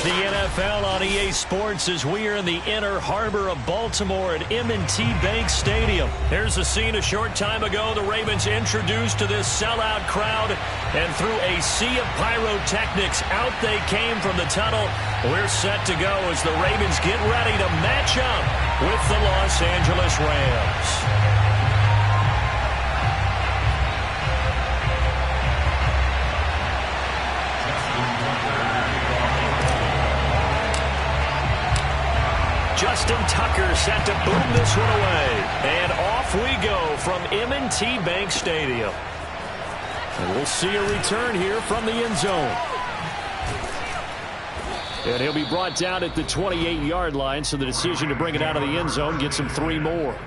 It's the NFL on EA Sports as we are in the inner harbor of Baltimore at M&T Bank Stadium. Here's a scene a short time ago. The Ravens introduced to this sellout crowd, and through a sea of pyrotechnics, out they came from the tunnel. We're set to go as the Ravens get ready to match up with the Los Angeles Rams. Justin Tucker set to boom this one away. And off we go from M&T Bank Stadium. And we'll see a return here from the end zone. And he'll be brought down at the 28-yard line, so the decision to bring it out of the end zone gets him 3 more.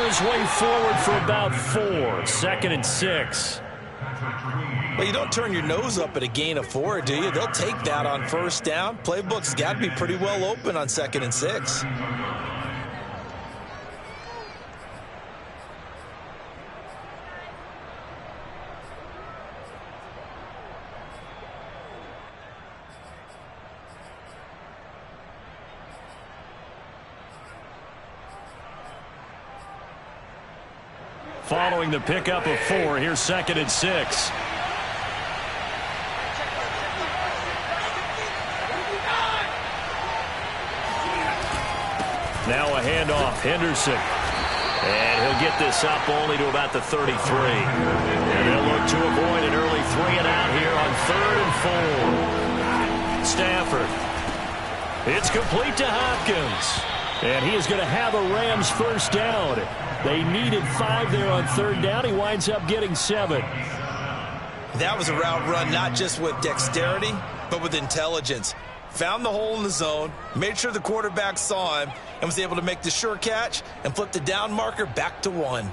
His way forward for about 4. 2nd and 6. Well, you don't turn your nose up at a gain of 4, do you? They'll take that on first down. Playbook's got to be pretty well open on 2nd and 6. Following the pickup of 4, here's 2nd and 6. Now a handoff, Henderson. And he'll get this up only to about the 33. And they'll look to avoid an early 3 and out here on 3rd and 4. Stafford. It's complete to Hopkins. And he is going to have a Rams first down. They needed 5 there on 3rd down. He winds up getting 7. That was a route run not just with dexterity, but with intelligence. Found the hole in the zone, made sure the quarterback saw him, and was able to make the sure catch and flip the down marker back to 1.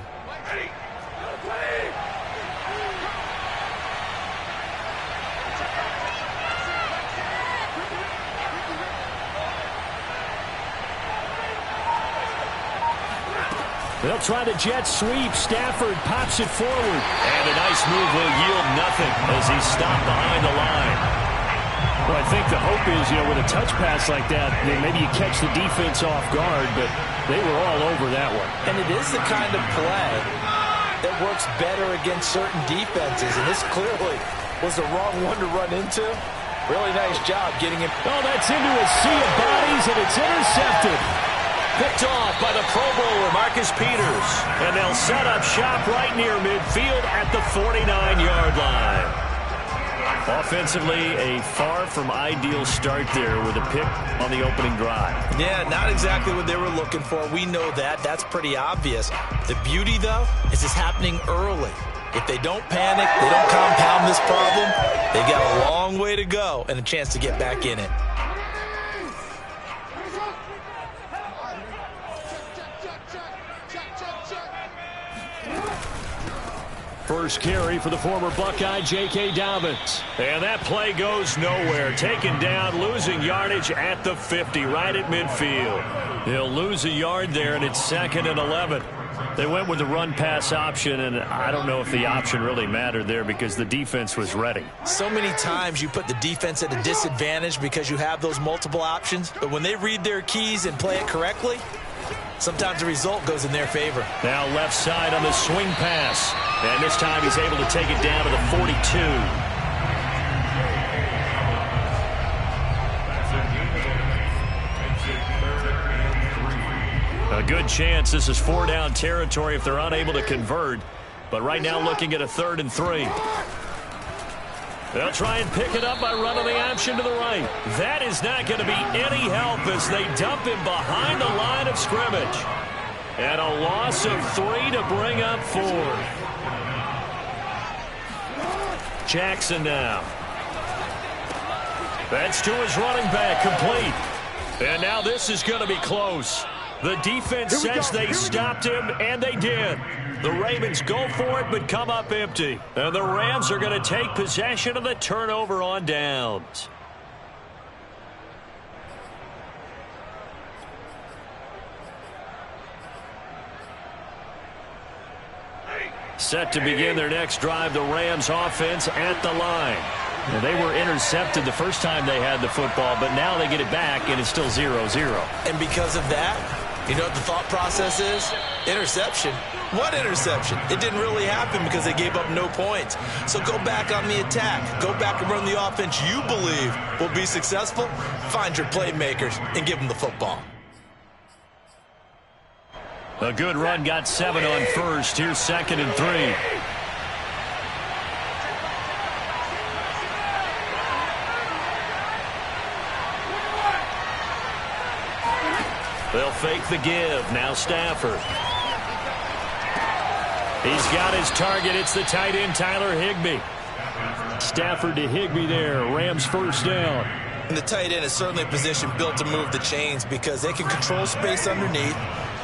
They'll try the jet sweep. Stafford pops it forward. And a nice move will yield nothing as he's stopped behind the line. Well, I think the hope is, with a touch pass like that, maybe you catch the defense off guard, but they were all over that one. And it is the kind of play that works better against certain defenses, and this clearly was the wrong one to run into. Really nice job getting him. Oh, that's into a sea of bodies, and it's intercepted. Picked off by the Pro Bowler, Marcus Peters. And they'll set up shop right near midfield at the 49-yard line. Offensively, a far from ideal start there with a pick on the opening drive. Yeah, not exactly what they were looking for. We know that. That's pretty obvious. The beauty, though, is it's happening early. If they don't panic, they don't compound this problem, they've got a long way to go and a chance to get back in it. First carry for the former Buckeye, J.K. Dobbins. And that play goes nowhere. Taken down, losing yardage at the 50, right at midfield. He'll lose a yard there, and it's 2nd and 11. They went with the run-pass option, and I don't know if the option really mattered there because the defense was ready. So many times you put the defense at a disadvantage because you have those multiple options, but when they read their keys and play it correctly, sometimes the result goes in their favor. Now left side on the swing pass. And this time he's able to take it down to the 42. A good chance this is 4-down territory if they're unable to convert. But right now looking at a 3rd and 3. They'll try and pick it up by running the option to the right. That is not going to be any help as they dump him behind the line of scrimmage. And a loss of 3 to bring up 4. Jackson now. That's to his running back, complete. And now this is going to be close. The defense says they stopped him, and they did. The Ravens go for it, but come up empty. And the Rams are going to take possession of the turnover on downs. Set to begin their next drive, the Rams offense at the line. And they were intercepted the first time they had the football, but now they get it back, and it's still 0-0. And because of that, you know what the thought process is? Interception. What interception? It didn't really happen because they gave up no points. So go back on the attack. Go back and run the offense you believe will be successful. Find your playmakers and give them the football. A good run, got 7 on first. Here's 2nd and 3. They'll fake the give. Now Stafford. He's got his target. It's the tight end, Tyler Higbee. Stafford to Higbee there. Rams first down. And the tight end is certainly a position built to move the chains because they can control space underneath.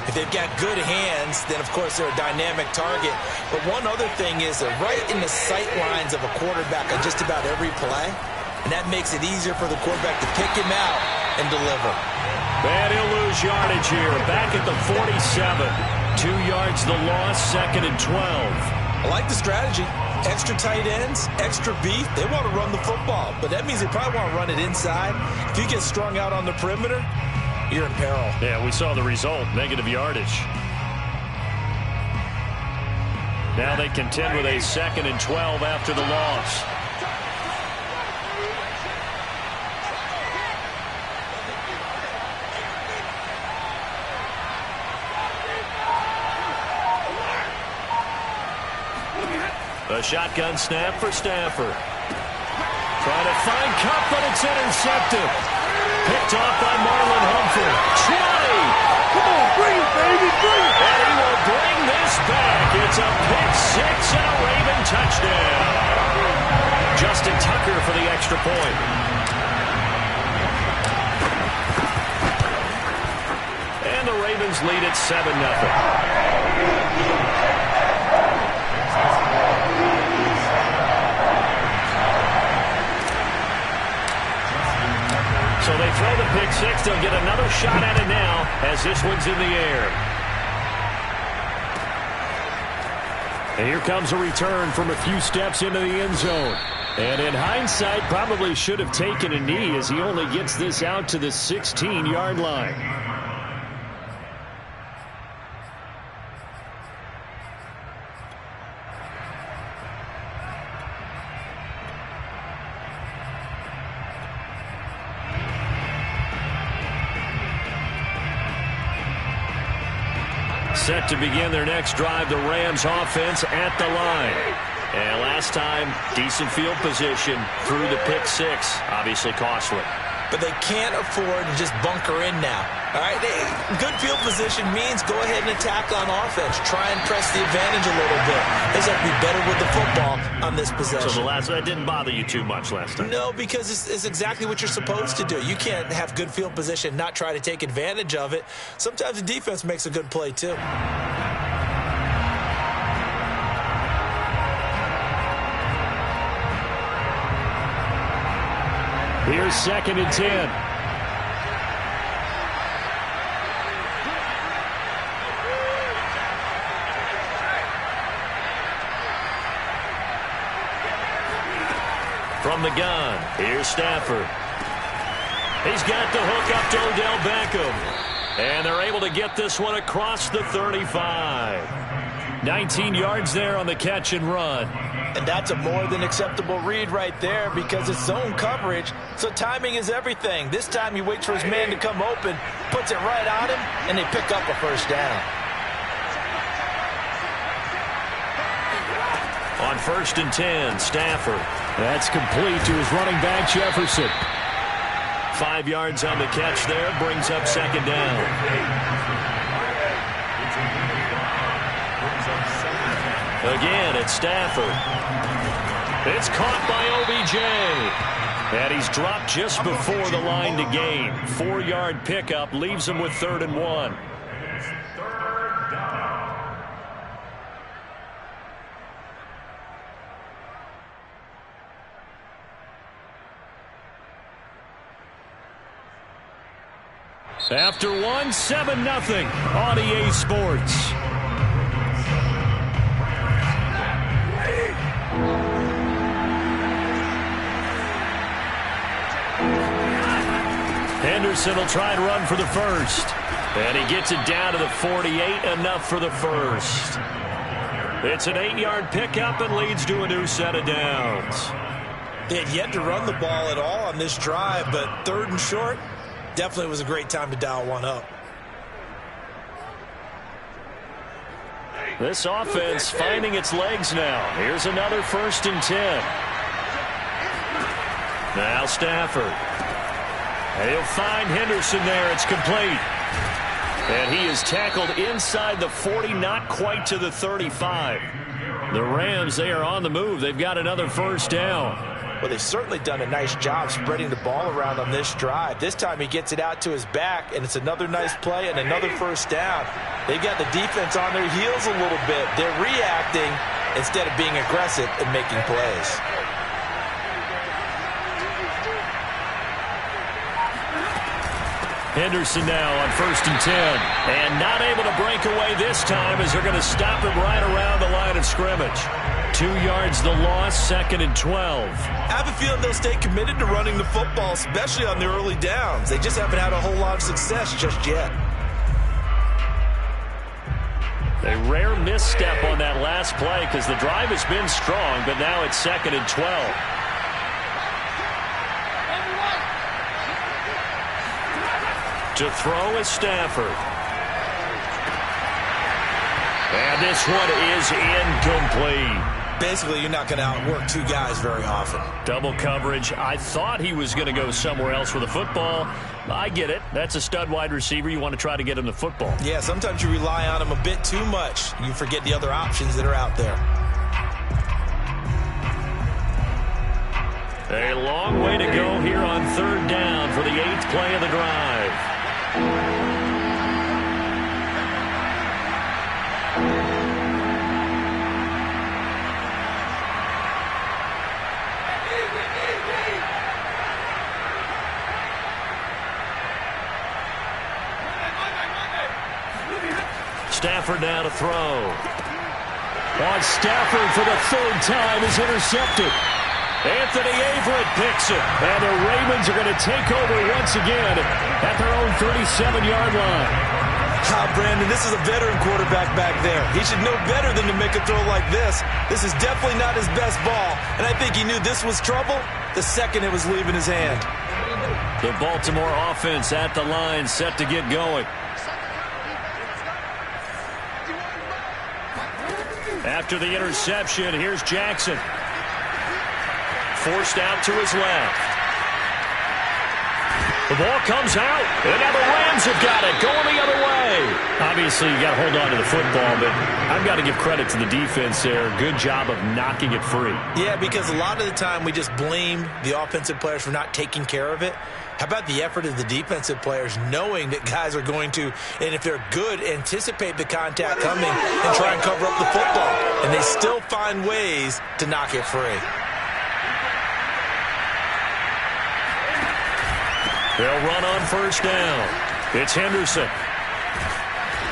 If they've got good hands, then, of course, they're a dynamic target. But one other thing is they're right in the sight lines of a quarterback on just about every play. And that makes it easier for the quarterback to pick him out and deliver. And he'll lose yardage here. Back at the 47. 2 yards the loss, 2nd and 12. I like the strategy. Extra tight ends, extra beef. They want to run the football. But that means they probably want to run it inside. If you get strung out on the perimeter, you're in peril. Yeah, we saw the result, negative yardage. Now they contend with a 2nd and 12 after the loss. A shotgun snap for Stafford. Trying to find Kupp, but it's intercepted. Picked off by Marlon Humphrey. 20. Come on, bring it, baby, bring it. And he will bring this back. It's a pick 6 and a Raven touchdown. Justin Tucker for the extra point. And the Ravens lead at 7-0. So they throw the pick 6. They'll get another shot at it now as this one's in the air. And here comes a return from a few steps into the end zone. And in hindsight, probably should have taken a knee as he only gets this out to the 16-yard line. Set to begin their next drive, the Rams offense at the line. And last time, decent field position through the pick 6. Obviously costly. But they can't afford to just bunker in now. All right, good field position means go ahead and attack on offense. Try and press the advantage a little bit. They just have to be better with the football on this possession. So that didn't bother you too much last time? No, because it's exactly what you're supposed to do. You can't have good field position and not try to take advantage of it. Sometimes the defense makes a good play, too. Here's 2nd and 10. From the gun, here's Stafford. He's got the hook up to Odell Beckham. And they're able to get this one across the 35. 19 yards there on the catch and run. And that's a more than acceptable read right there because it's zone coverage, so timing is everything. This time he waits for his man to come open, puts it right on him, and they pick up a first down. On 1st and 10, Stafford. That's complete to his running back, Jefferson. 5 yards on the catch there, brings up 2nd down. Again, it's Stafford. It's caught by OBJ. And he's dropped just before the line to gain. 4-yard pickup leaves him with 3rd and 1. After 1, 7-0 on EA Sports. Henderson will try and run for the first. And he gets it down to the 48, enough for the first. It's an 8-yard pickup and leads to a new set of downs. They had yet to run the ball at all on this drive, but 3rd and short, definitely was a great time to dial one up. This offense finding its legs now. Here's another 1st and 10. Now Stafford. He'll find Henderson there. It's complete. And he is tackled inside the 40, not quite to the 35. The Rams, they are on the move. They've got another 1st down. Well, they've certainly done a nice job spreading the ball around on this drive. This time he gets it out to his back, and it's another nice play and another 1st down. They've got the defense on their heels a little bit. They're reacting instead of being aggressive and making plays. Henderson now on 1st and 10. And not able to break away this time as they're going to stop him right around the line of scrimmage. 2 yards the loss, 2nd and 12. I have a feeling they'll stay committed to running the football, especially on the early downs. They just haven't had a whole lot of success just yet. A rare misstep on that last play because the drive has been strong, but now it's 2nd and 12. To throw is Stafford. And this one is incomplete. Basically, you're not going to outwork 2 guys very often. Double coverage. I thought he was going to go somewhere else with the football. I get it. That's a stud wide receiver. You want to try to get him the football. Yeah, sometimes you rely on him a bit too much. You forget the other options that are out there. A long way to go here on 3rd down for the 8th play of the drive. Stafford now to throw. On Stafford for the 3rd time is intercepted. Anthony Averett picks it. And the Ravens are going to take over once again at their own 37-yard line. Brandon, this is a veteran quarterback back there. He should know better than to make a throw like this. This is definitely not his best ball. And I think he knew this was trouble the second it was leaving his hand. The Baltimore offense at the line, set to get going. After the interception, here's Jackson. Forced out to his left. The ball comes out, and now the Rams have got it, going the other way. Obviously, you got to hold on to the football, but I've got to give credit to the defense there. Good job of knocking it free. Yeah, because a lot of the time we just blame the offensive players for not taking care of it. How about the effort of the defensive players knowing that guys are going to, and if they're good, anticipate the contact coming and try and cover up the football. And they still find ways to knock it free. They'll run on 1st down. It's Henderson.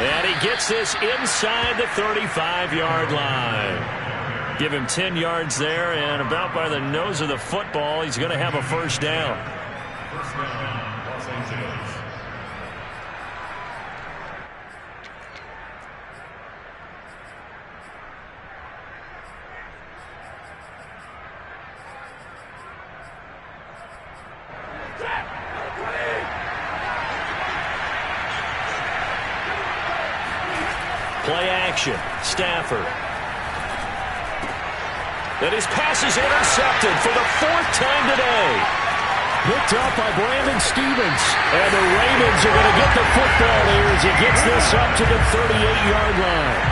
And he gets this inside the 35-yard line. Give him 10 yards there, and about by the nose of the football, he's going to have a 1st down. Los Angeles. Play action. Stafford. And his pass is intercepted for the 4th time today. Picked up by Brandon Stephens. And the Ravens are going to get the football here as he gets this up to the 38-yard line.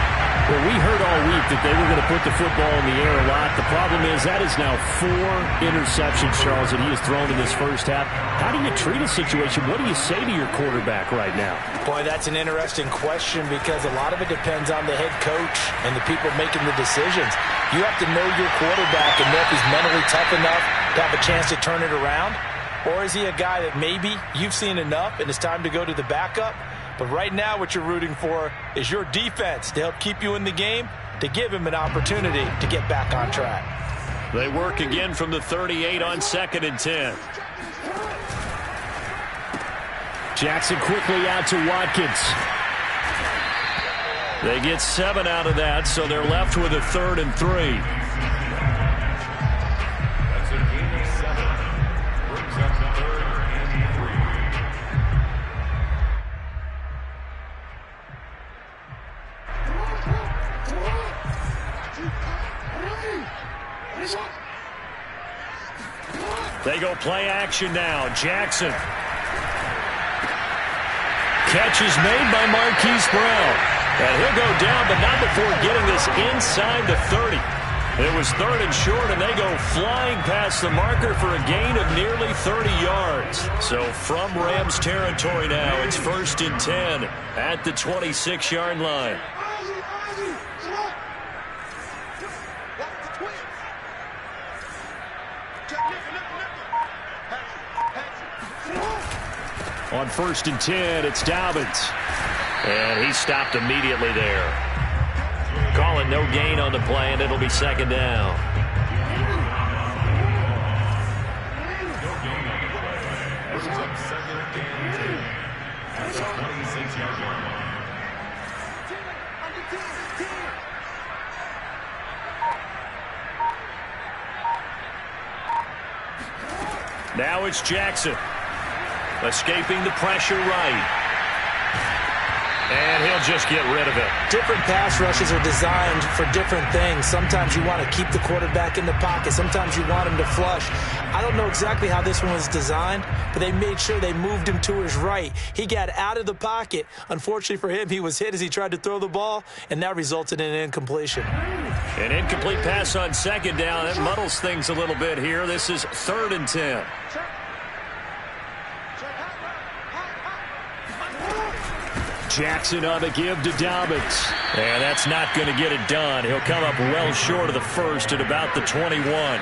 Well, we heard all week that they were going to put the football in the air a lot. The problem is that is now 4 interceptions, Charles, that he has thrown in this first half. How do you treat a situation? What do you say to your quarterback right now? Boy, that's an interesting question because a lot of it depends on the head coach and the people making the decisions. You have to know your quarterback and know if he's mentally tough enough to have a chance to turn it around. Or is he a guy that maybe you've seen enough and it's time to go to the backup? But right now what you're rooting for is your defense to help keep you in the game, to give him an opportunity to get back on track. They work again from the 38 on 2nd and 10. Jackson quickly out to Watkins. They get 7 out of that, so they're left with a 3rd and 3. They go play action now. Jackson. Catch is made by Marquise Brown. And he'll go down, but not before getting this inside the 30. It was 3rd and short, and they go flying past the marker for a gain of nearly 30 yards. So from Rams territory now, it's 1st and 10 at the 26-yard line. On 1st and 10, it's Dobbins. And he stopped immediately there. Call it no gain on the play, and it'll be 2nd down. Now it's Jackson. Escaping the pressure right. And he'll just get rid of it. Different pass rushes are designed for different things. Sometimes you want to keep the quarterback in the pocket. Sometimes you want him to flush. I don't know exactly how this one was designed, but they made sure they moved him to his right. He got out of the pocket. Unfortunately for him, he was hit as he tried to throw the ball, and that resulted in an incompletion. An incomplete pass on 2nd down. That muddles things a little bit here. This is 3rd and 10. Jackson on the give to Dobbins. And that's not going to get it done. He'll come up well short of the first at about the 21.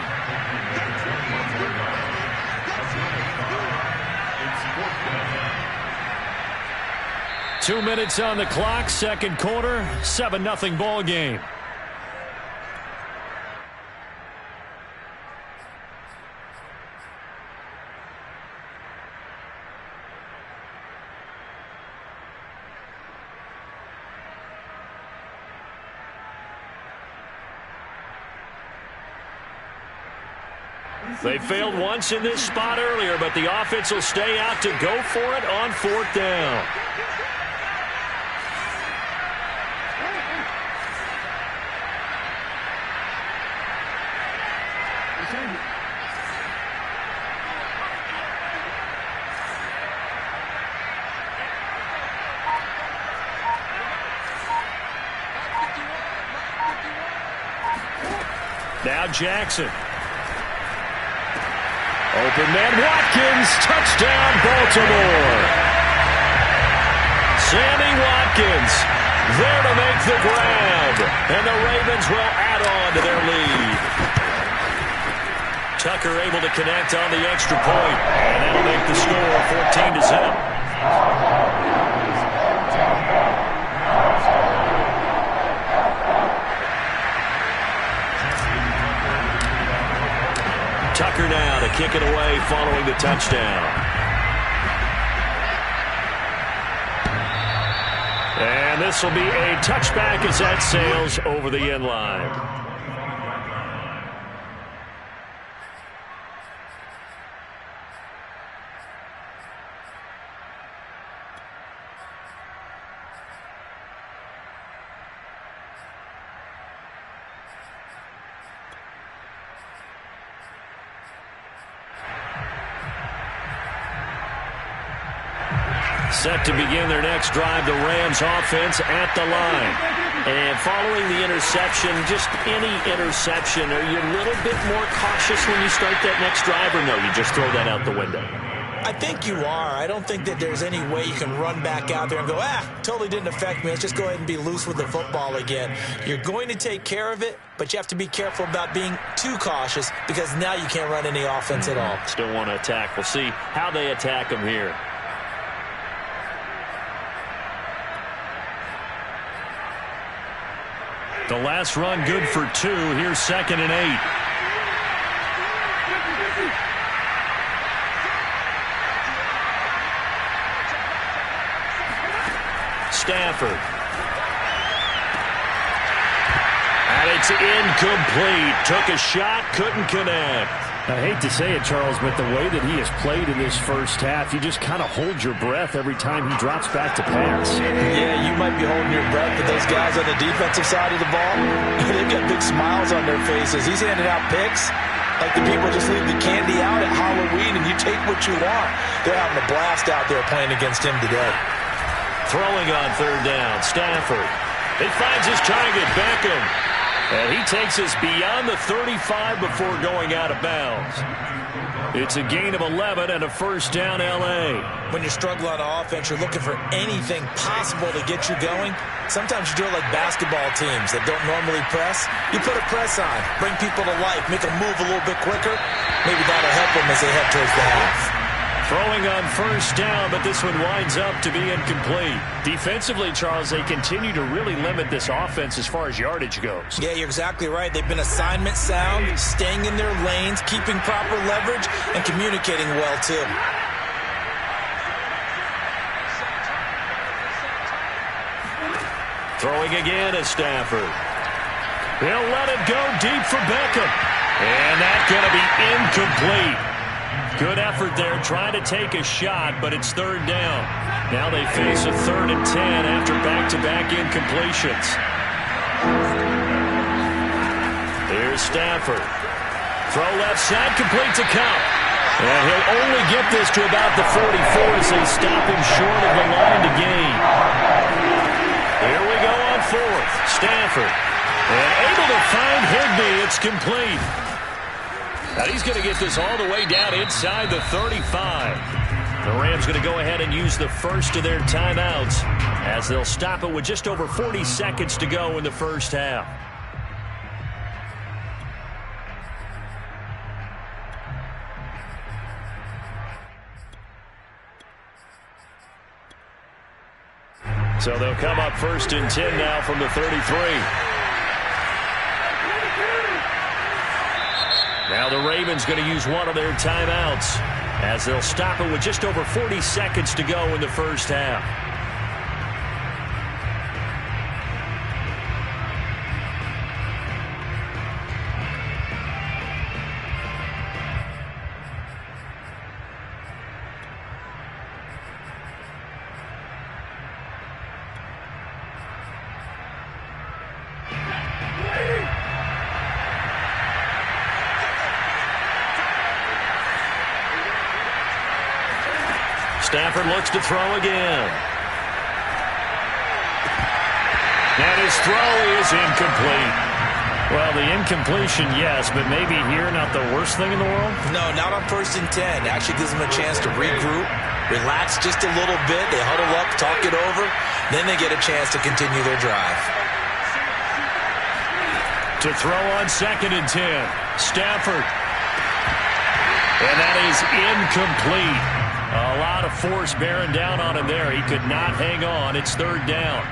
Two minutes on the clock, 2nd quarter, 7-0 ball game. They failed once in this spot earlier, but the offense will stay out to go for it on 4th down. Now Jackson. Open man Watkins, touchdown Baltimore. Sammy Watkins there to make the grab. And the Ravens will add on to their lead. Tucker able to connect on the extra point. And that'll make the score 14-0. Tucker now to kick it away following the touchdown. And this will be a touchback as that sails over the end line. Set to begin their next drive, the Rams offense at the line. And following the interception, just any interception, are you a little bit more cautious when you start that next drive, or no, you just throw that out the window? I think you are. I don't think that there's any way you can run back out there and go, totally didn't affect me. Let's just go ahead and be loose with the football again. You're going to take care of it, but you have to be careful about being too cautious because now you can't run any offense at all. Still want to attack. We'll see how they attack them here. The last run good for 2. Here's 2nd and 8. Stafford. And it's incomplete. Took a shot, couldn't connect. I hate to say it, Charles, but the way that he has played in this first half, you just kind of hold your breath every time he drops back to pass. Yeah, you might be holding your breath, but those guys on the defensive side of the ball, they've got big smiles on their faces. He's handing out picks like the people just leave the candy out at Halloween and you take what you want. They're having a blast out there playing against him today. Throwing on 3rd down, Stafford. He finds his target, Beckham. And he takes us beyond the 35 before going out of bounds. It's a gain of 11 and a 1st down, L.A. When you struggle on offense, you're looking for anything possible to get you going. Sometimes you do it like basketball teams that don't normally press. You put a press on, bring people to life, make them move a little bit quicker. Maybe that'll help them as they head towards the half. Throwing on 1st down, but this one winds up to be incomplete. Defensively, Charles, they continue to really limit this offense as far as yardage goes. Yeah, you're exactly right. They've been assignment sound, staying in their lanes, keeping proper leverage, and communicating well, too. Throwing again is Stafford. He'll let it go deep for Beckham. And that's going to be incomplete. Good effort there, trying to take a shot, but it's 3rd down. Now they face a 3rd and 10 after back-to-back incompletions. Here's Stafford. Throw left side, complete to Cup. And he'll only get this to about the 44 as they stop him short of the line to gain. Here we go on 4th. Stafford. And able to find Higbee. It's complete. Now he's going to get this all the way down inside the 35. The Rams going to go ahead and use the first of their timeouts as they'll stop it with just over 40 seconds to go in the first half. So they'll come up 1st and 10 now from the 33. Now the Ravens going to use one of their timeouts as they'll stop it with just over 40 seconds to go in the first half. Stafford looks to throw again. And his throw is incomplete. Well, the incompletion, yes, but maybe here not the worst thing in the world? No, not on 1st and 10. Actually gives them a chance to regroup, relax just a little bit. They huddle up, talk it over. Then they get a chance to continue their drive. To throw on 2nd and 10. Stafford. And that is incomplete. A lot of force bearing down on him there. He could not hang on. It's 3rd down.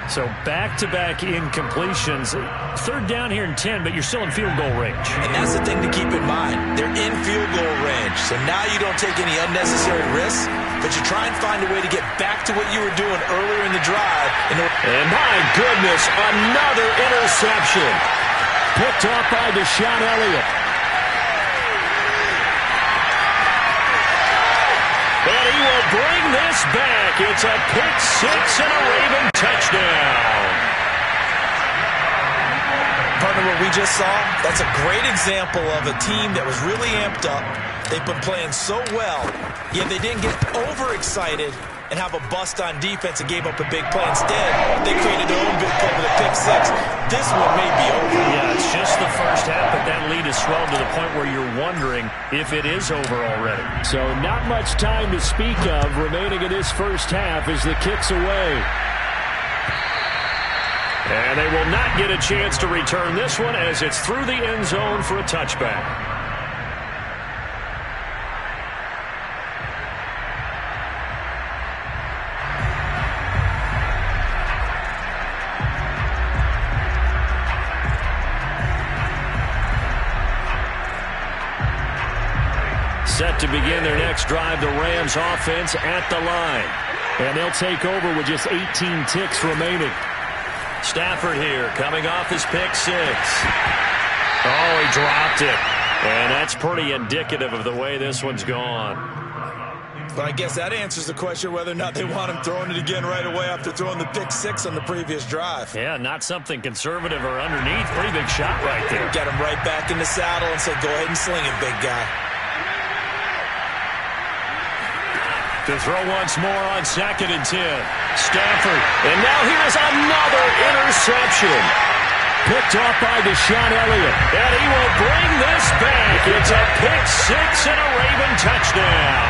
So back-to-back incompletions. 3rd down here in 10, but you're still in field goal range. And that's the thing to keep in mind. They're in field goal range. So now you don't take any unnecessary risks, but you try and find a way to get back to what you were doing earlier in the drive. And my goodness, another interception. Picked off by Deshaun Elliott. And he will bring this back. It's a pick six and a Raven touchdown. Partner, what we just saw, that's a great example of a team that was really amped up. They've been playing so well, yet they didn't get overexcited and have a bust on defense and gave up a big play. Instead, they created their own big play with a pick six. This one may be over. Yeah, it's just the first half, but that lead has swelled to the point where you're wondering if it is over already. So not much time to speak of remaining in this first half as the kick's away. And they will not get a chance to return this one as it's through the end zone for a touchback. Set to begin their next drive, the Rams offense at the line. And they'll take over with just 18 ticks remaining. Stafford here, coming off his pick six. Oh, he dropped it. And that's pretty indicative of the way this one's gone. But I guess that answers the question whether or not they want him throwing it again right away after throwing the pick six on the previous drive. Yeah, not something conservative or underneath. Pretty big shot right there. Get him right back in the saddle and say, go ahead and sling it, big guy. To throw once more on 2nd and 10. Stafford. And now here's another interception. Picked off by Deshaun Elliott. And he will bring this back. It's a pick six and a Raven touchdown.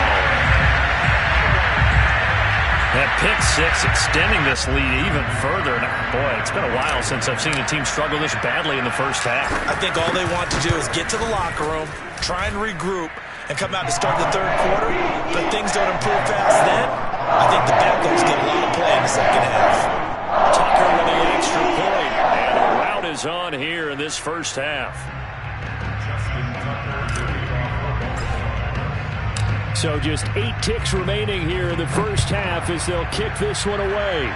That pick six extending this lead even further. And boy, it's been a while since I've seen a team struggle this badly in the first half. I think all they want to do is get to the locker room, try and regroup, and come out to start the third quarter. But things don't improve fast then. I think the backups get a lot of play in the second half. Tucker with the extra point. And a rout is on here in this first half. So just 8 ticks remaining here in the first half as they'll kick this one away.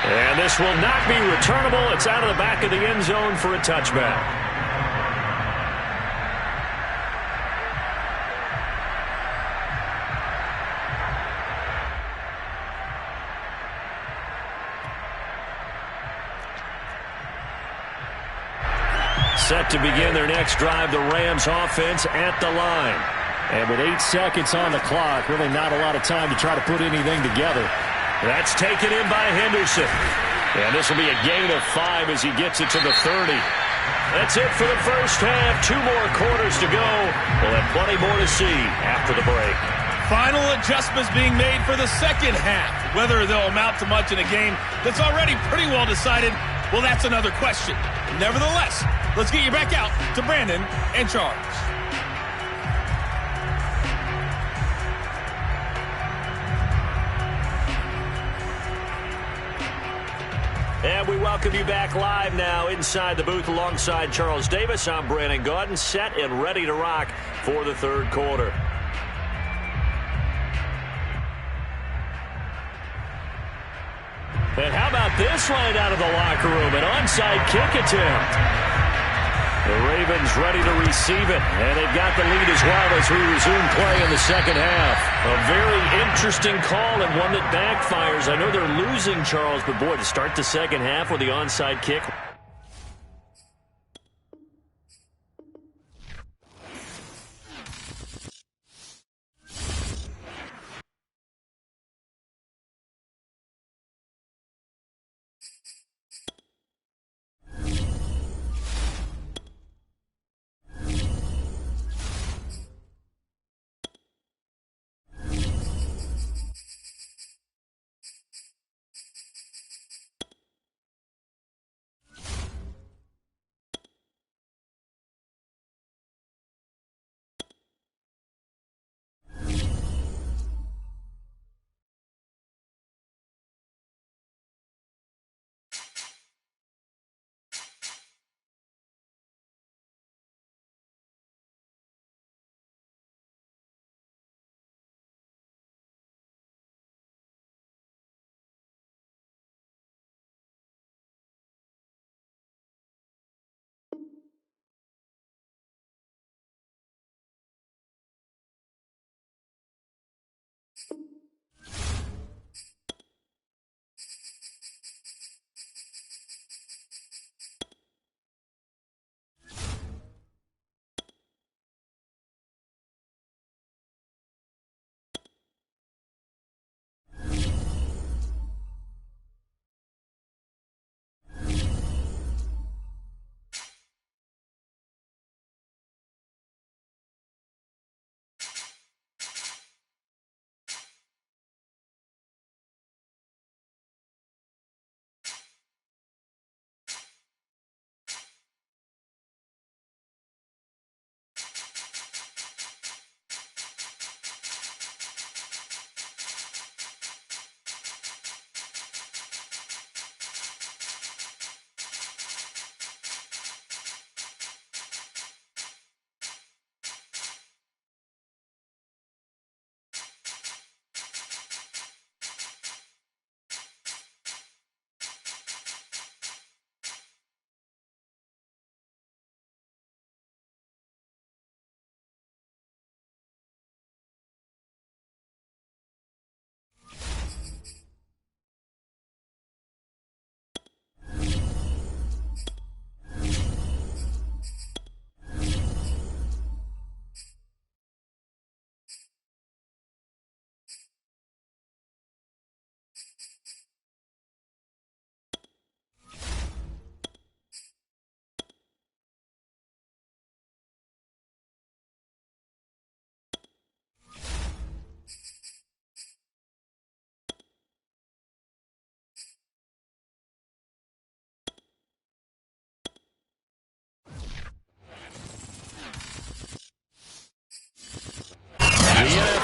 And this will not be returnable. It's out of the back of the end zone for a touchback. Set to begin their next drive, the Rams offense at the line. And with 8 seconds on the clock, really not a lot of time to try to put anything together. That's taken in by Henderson. And this will be a gain of 5 as he gets it to the 30. That's it for the first half. 2 more quarters to go. We'll have plenty more to see after the break. Final adjustments being made for the second half. Whether they'll amount to much in a game that's already pretty well decided, well, that's another question. Nevertheless, let's get you back out to Brandon and Charles. And we welcome you back live now inside the booth alongside Charles Davis. I'm Brandon Gaudin, set and ready to rock for the third quarter. And how about this line out of the locker room? An onside kick attempt. The Ravens ready to receive it, and they've got the lead as well as we resume play in the second half. A very interesting call and one that backfires. I know they're losing, Charles, but boy, to start the second half with the onside kick.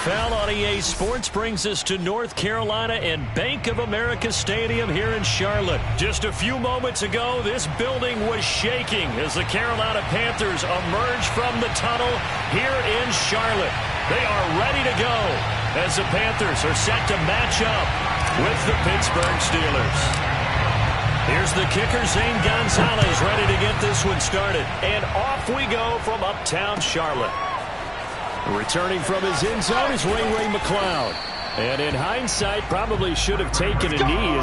NFL on EA Sports brings us to North Carolina and Bank of America Stadium here in Charlotte. Just a few moments ago, this building was shaking as the Carolina Panthers emerged from the tunnel here in Charlotte. They are ready to go as the Panthers are set to match up with the Pittsburgh Steelers. Here's the kicker, Zane Gonzalez, ready to get this one started. And off we go from uptown Charlotte. Returning from his end zone is Ray McCloud. And in hindsight, probably should have taken a knee.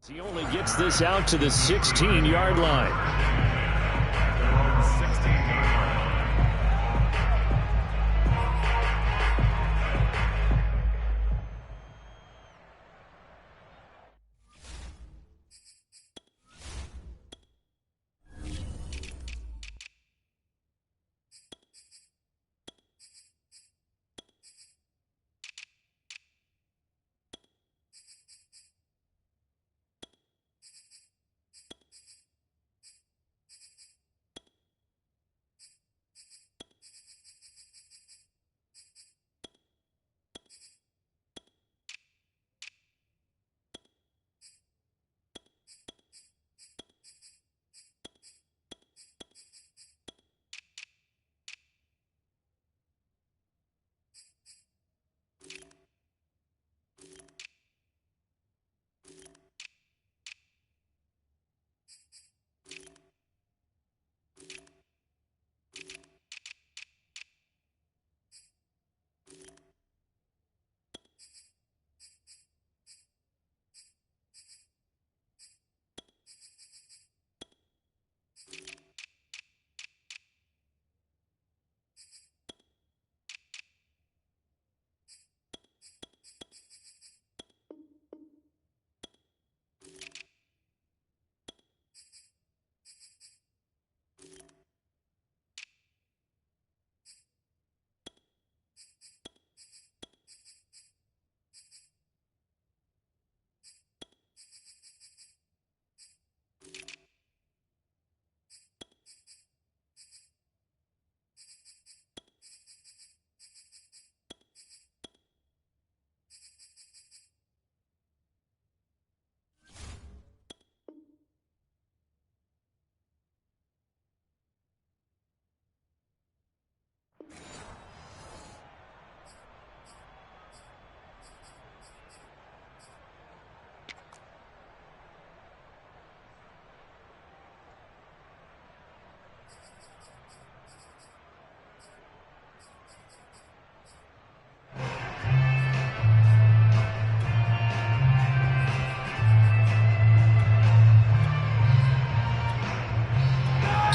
He only gets this out to the 16-yard line.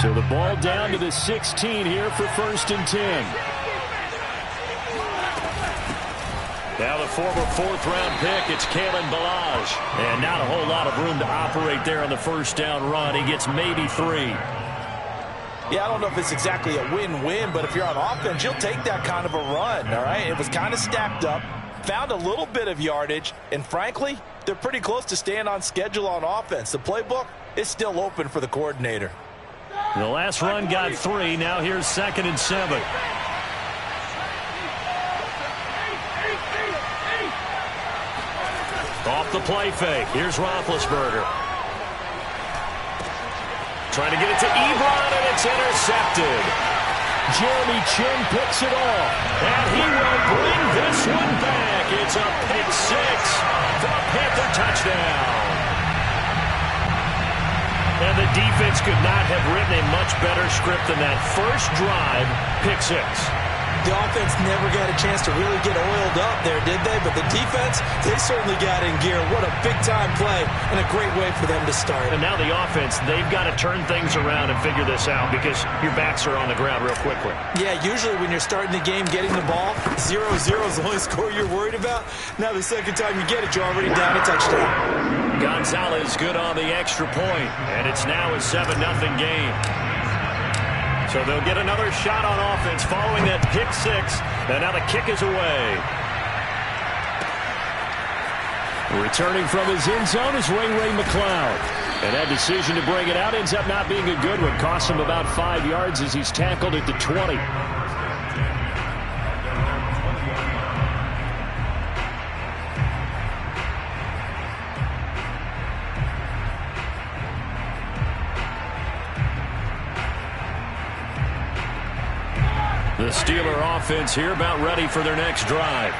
So the ball down to the 16 here for 1st and 10. Now the former 4th-round pick, it's Kalen Ballage. And not a whole lot of room to operate there on the 1st down run. He gets maybe 3. Yeah, I don't know if it's exactly a win-win, but if you're on offense, you'll take that kind of a run, all right? It was kind of stacked up, found a little bit of yardage, and frankly, they're pretty close to staying on schedule on offense. The playbook is still open for the coordinator. The last run got 3. Now here's 2nd and 7. Off the play fake. Here's Roethlisberger. Trying to get it to Ebron, and it's intercepted. Jeremy Chinn picks it off, and he will bring this one back. It's a pick six for a Panther touchdown. And the defense could not have written a much better script than that. First drive, pick six. The offense never got a chance to really get oiled up there, did they? But the defense, they certainly got in gear. What a big-time play and a great way for them to start. And now the offense, they've got to turn things around and figure this out because your backs are on the ground real quickly. Yeah, usually when you're starting the game, getting the ball, 0-0 is the only score you're worried about. Now the second time you get it, you're already down a touchdown. Gonzalez good on the extra point, and it's now a 7-0 game. So they'll get another shot on offense following that pick six. And now the kick is away. Returning from his end zone is Ray McCloud. And that decision to bring it out ends up not being a good one. Costs him about 5 yards as he's tackled at the 20. The Steeler offense here about ready for their next drive.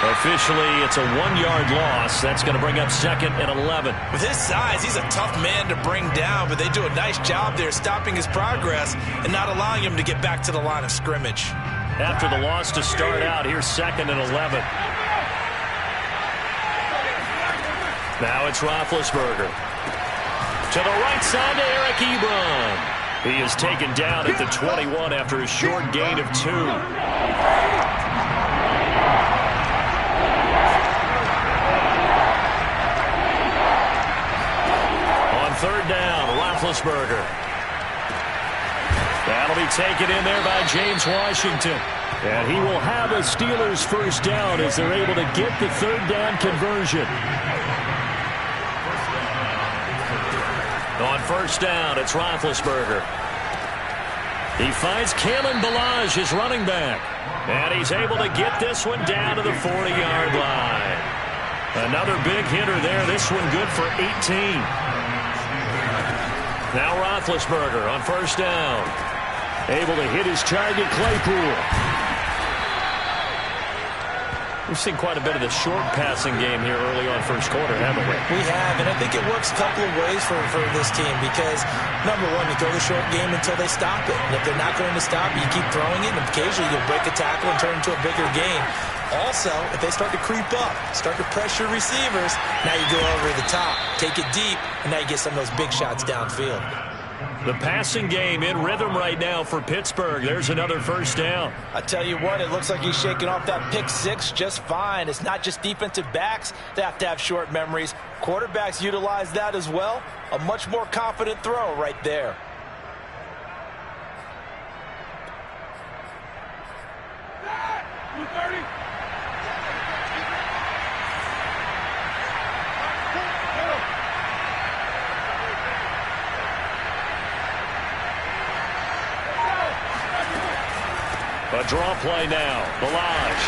Officially, it's a 1-yard loss. That's going to bring up 2nd and 11. With his size, he's a tough man to bring down, but they do a nice job there stopping his progress and not allowing him to get back to the line of scrimmage. After the loss to start out, here's 2nd and 11. Now it's Roethlisberger. To the right side to Eric Ebron. He is taken down at the 21 after a short gain of 2. On 3rd down, Roethlisberger. That'll be taken in there by James Washington. And he will have a Steelers first down as they're able to get the 3rd down conversion. On 1st down, it's Roethlisberger. He finds Kalen Ballage, his running back. And he's able to get this one down to the 40-yard line. Another big hitter there. This one good for 18. Now Roethlisberger on 1st down. Able to hit his target, Claypool. We've seen quite a bit of the short passing game here early on first quarter, haven't we? We have, and I think it works a couple of ways for this team because, number one, you throw the short game until they stop it. And if they're not going to stop it, you keep throwing it, and occasionally you'll break a tackle and turn it into a bigger game. Also, if they start to creep up, start to pressure receivers, now you go over the top, take it deep, and now you get some of those big shots downfield. The passing game in rhythm right now for Pittsburgh. There's another first down. I tell you what, it looks like he's shaking off that pick six just fine. It's not just defensive backs that have to have short memories. Quarterbacks utilize that as well. A much more confident throw right there. A draw play now. Ballage.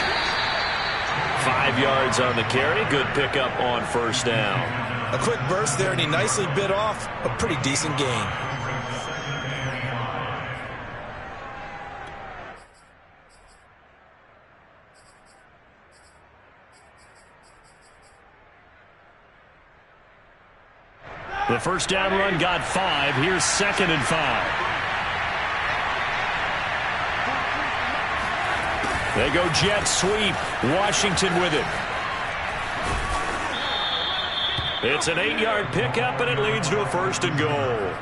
5 yards on the carry. Good pickup on 1st down. A quick burst there, and he nicely bit off a pretty decent gain. The first down run got 5. Here's 2nd and 5. They go jet sweep. Washington with it. It's an 8-yard pickup, and it leads to a 1st and goal.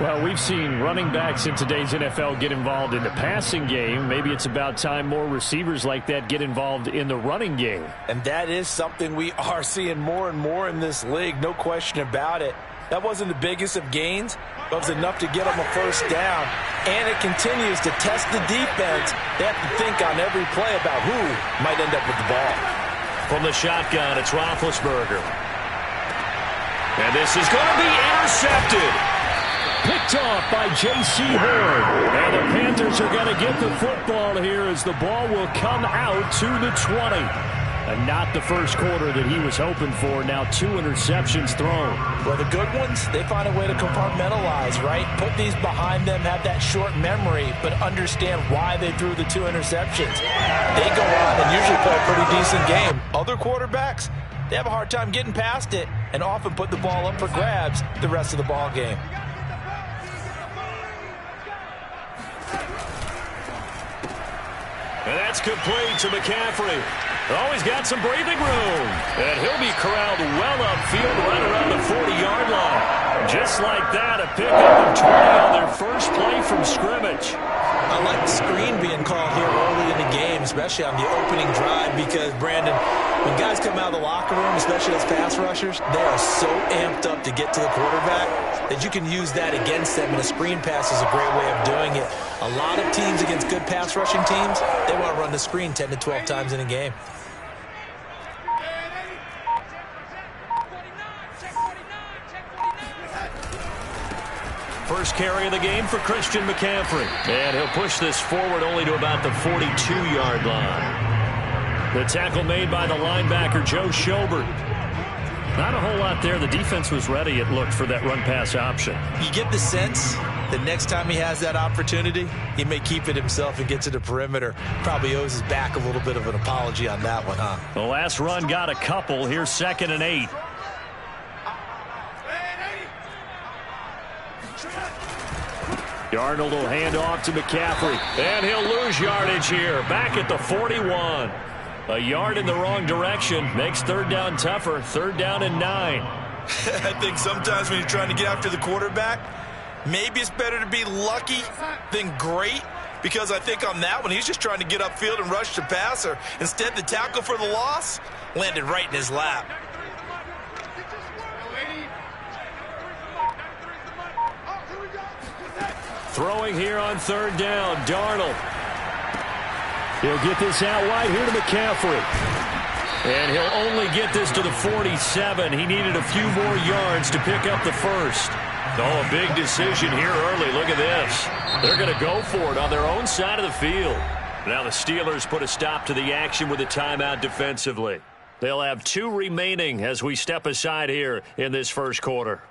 Well, we've seen running backs in today's NFL get involved in the passing game. Maybe it's about time more receivers like that get involved in the running game. And that is something we are seeing more and more in this league, no question about it. That wasn't the biggest of gains, but it was enough to get them a 1st down. And it continues to test the defense. They have to think on every play about who might end up with the ball. From the shotgun, it's Roethlisberger. And this is going to be intercepted. Picked off by J.C. Horn. And the Panthers are going to get the football here as the ball will come out to the 20. And not the first quarter that he was hoping for. Now 2 interceptions thrown. Well, the good ones, they find a way to compartmentalize, right? Put these behind them, have that short memory, but understand why they threw the 2 interceptions. They go on and usually play a pretty decent game. Other quarterbacks, they have a hard time getting past it and often put the ball up for grabs the rest of the ball game. And that's complete to McCaffrey. Oh, he's got some breathing room. And he'll be corralled well upfield right around the 40-yard line. Just like that, a pickup of 20 on their first play from scrimmage. I like the screen being called here early in the game, especially on the opening drive, because, Brandon, when guys come out of the locker room, especially as pass rushers, they are so amped up to get to the quarterback that you can use that against them, and a screen pass is a great way of doing it. A lot of teams against good pass rushing teams, they want to run the screen 10 to 12 times in a game. First carry of the game for Christian McCaffrey. And he'll push this forward only to about the 42-yard line. The tackle made by the linebacker, Joe Schobert. Not a whole lot there. The defense was ready, it looked, for that run-pass option. You get the sense that next time he has that opportunity, he may keep it himself and get to the perimeter. Probably owes his back a little bit of an apology on that one, huh? The last run got a couple. Here's 2nd and 8. Darnold will hand off to McCaffrey. And he'll lose yardage here. Back at the 41. A yard in the wrong direction makes 3rd down tougher. 3rd down and 9. I think sometimes when you're trying to get after the quarterback, maybe it's better to be lucky than great, because I think on that one, he's just trying to get upfield and rush the passer. Instead, the tackle for the loss landed right in his lap. Throwing here on 3rd down, Darnold. He'll get this out wide here to McCaffrey. And he'll only get this to the 47. He needed a few more yards to pick up the first. Oh, a big decision here early. Look at this. They're going to go for it on their own side of the field. Now the Steelers put a stop to the action with a timeout defensively. They'll have 2 remaining as we step aside here in this first quarter.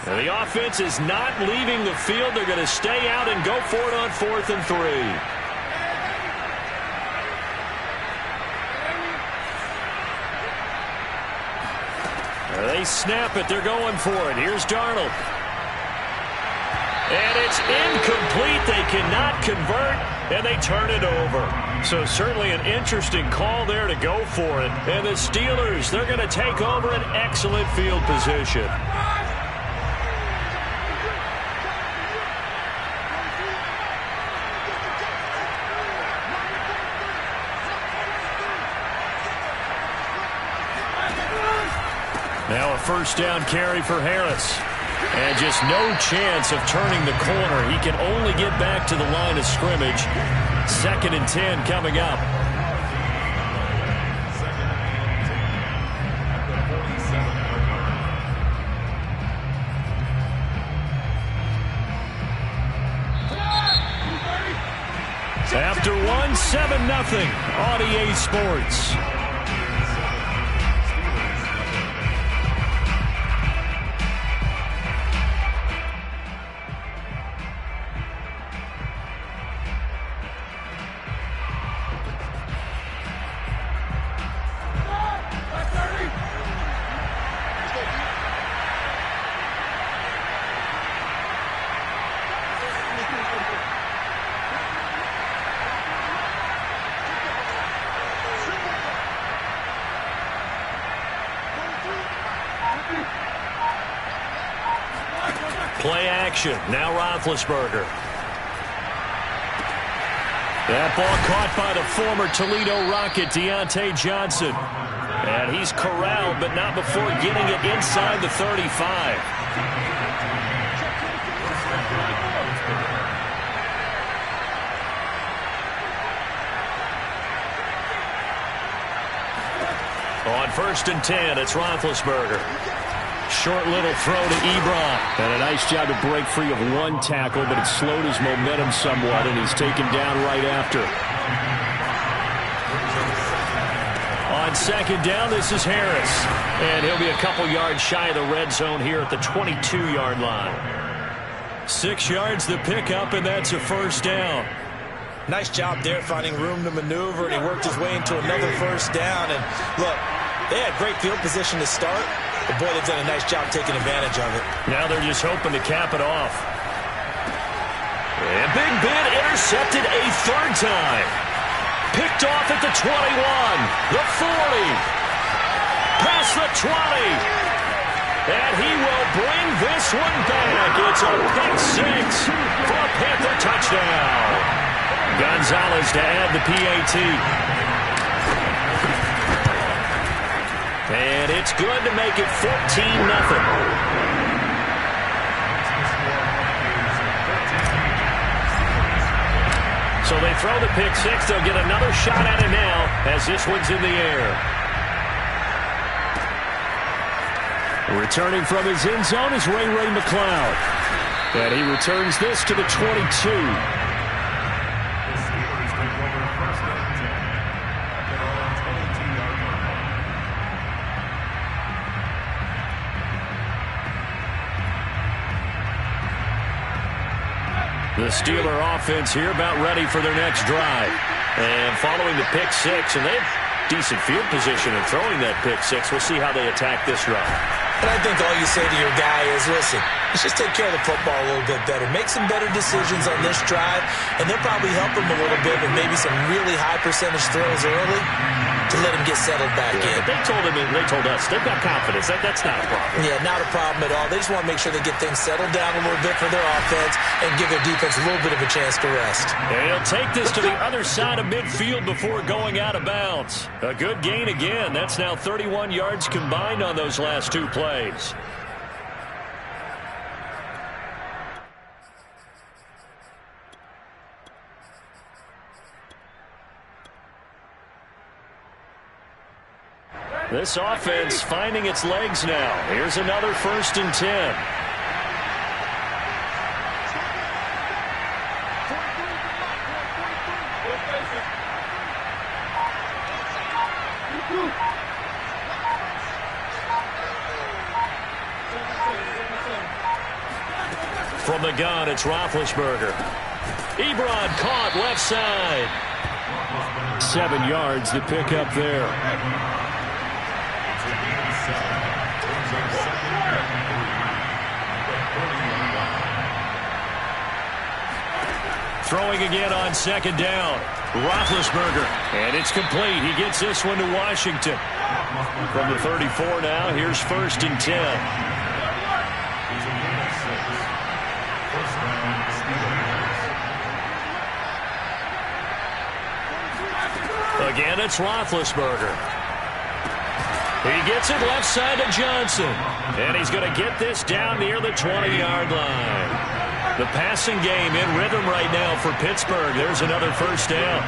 And the offense is not leaving the field. They're going to stay out and go for it on 4th and 3. They snap it. They're going for it. Here's Darnold. And it's incomplete. They cannot convert, and they turn it over. So certainly an interesting call there to go for it. And the Steelers, they're going to take over an excellent field position. Now a 1st down carry for Harris. And just no chance of turning the corner. He can only get back to the line of scrimmage. 2nd and 10 coming up. After 1, 7-0, RDA Sports. Play action. Now Roethlisberger. That ball caught by the former Toledo Rocket, Deontay Johnson. And he's corralled, but not before getting it inside the 35. On 1st and 10, it's Roethlisberger. Short little throw to Ebron. And a nice job to break free of one tackle, but it slowed his momentum somewhat, and he's taken down right after. On 2nd down, this is Harris. And he'll be a couple yards shy of the red zone here at the 22-yard line. 6 yards the pickup, and that's a 1st down. Nice job there finding room to maneuver, and he worked his way into another 1st down. And look, they had great field position to start, but boy, they've done a nice job taking advantage of it. Now they're just hoping to cap it off. And Big Ben intercepted a 3rd time. Picked off at the 21, the 40, past the 20. And he will bring this one back. It's a pick 6 for a Panther touchdown. Gonzalez to add the PAT. And it's good to make it 14-0. So they throw the pick 6. They'll get another shot at it now as this one's in the air. Returning from his end zone is Ray McCloud. And he returns this to the 22. The Steeler offense here about ready for their next drive. And following the pick 6, and they have decent field position in throwing that pick 6. We'll see how they attack this drive. And I think all you say to your guy is, listen, let's just take care of the football a little bit better. Make some better decisions on this drive, and they'll probably help him a little bit with maybe some really high percentage throws early to let him get settled back in. But they told us, they've got confidence. That's not a problem. Yeah, not a problem at all. They just want to make sure they get things settled down a little bit for their offense and give their defense a little bit of a chance to rest. And he'll take this to the other side of midfield before going out of bounds. A good gain again. That's now 31 yards combined on those last 2 plays. This offense finding its legs now. Here's another 1st and 10. From the gun, it's Roethlisberger. Ebron caught left side. 7 yards to pick up there. Throwing again on 2nd down. Roethlisberger. And it's complete. He gets this one to Washington. From the 34 now, here's 1st and 10. Again, it's Roethlisberger. He gets it left side to Johnson. And he's going to get this down near the 20-yard line. The passing game in rhythm right now for Pittsburgh. There's another 1st down.